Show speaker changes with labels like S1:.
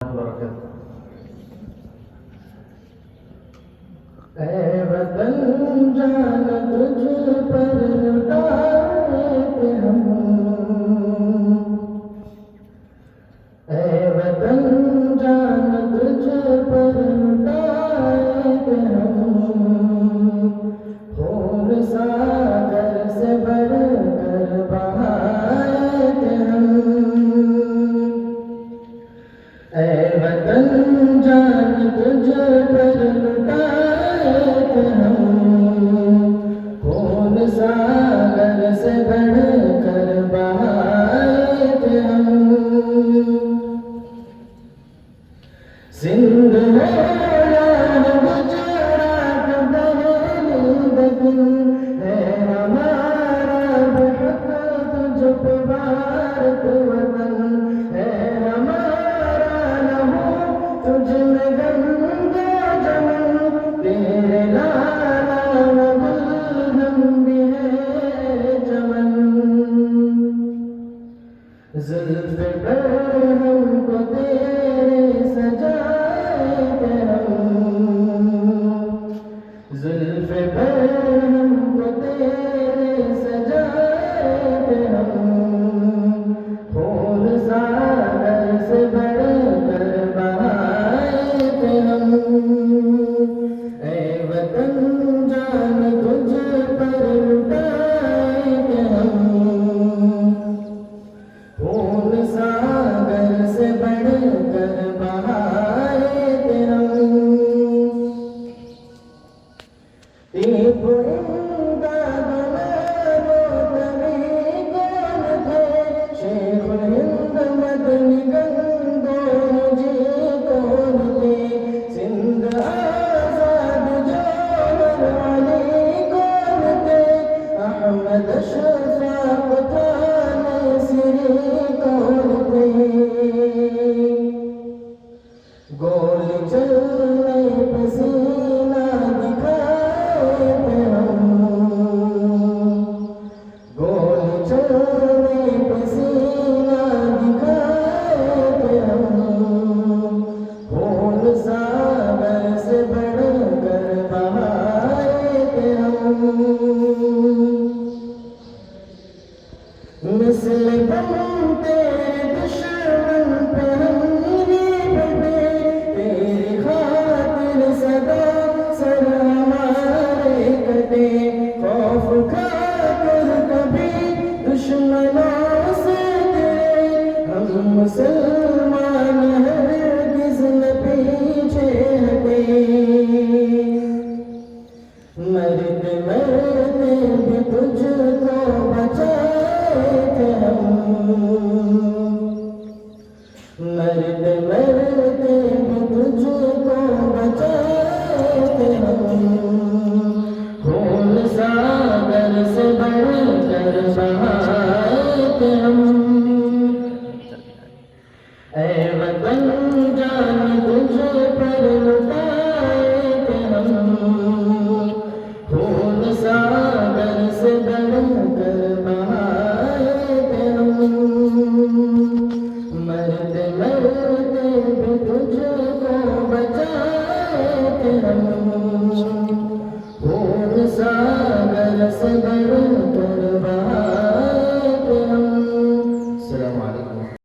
S1: ऐ वतन जान तुझ पर लुटाए थे हम, ऐ वतन जान तुझ पर लुटाए थे हम, खून सागर से बढ़कर बहाए थे हम। ऐ वतन जान तुझ पर लुटाए थे हम, खून सागर से बढ़कर बहाए थे हम। सिंध हो या गुजरात बहनी दकिन, है हमारा बेहक तुझ पे भारत वतन, है हमारा लहू तुझ में गंगा जमन, तेरे लाला गुलहम भी है चमन। जुल्फ़ पर हमको तेरे सजाए थे हम, जुल्फ़ पर हमको तेरे सजाए थे हम, खून सागर से बढ़कर बहाए थे हम। ऐ वतन जान तुझ पर लुटाए थे हम, खून सागर से बढ़कर बहाए थे हम। एक इमदाद में मोतवी कौन थे, शेखुल हिंद मदनी गंगोह जी कौन थे, सिंध आजाद जौहर अली कौन थे, अहमद शफाक थाने सिरी कौन थे। गोली चलने पे सीना दिखाए थे हम, गोली चलने पे सीना दिखाए थे हम, खून सागर से बढ़कर बहाए थे हम। मिस्ल बम तेरे दुश्मन पे हमने बढ़े, तेरी खातिर सदा सर हमारे कटे, खौफ खाकर कभी दुश्मनों से तेरे, हम मुसलमान हरगिज़ न पीछे हटे। मरते मरते भी तुझको बचाए थे हम, मरते मरते भी तुझको बचाए थे हम, खून सागर से बढ़कर बहाए थे हम। ऐ वतन जान तुझ पर लुटाए थे हम, खून सागर से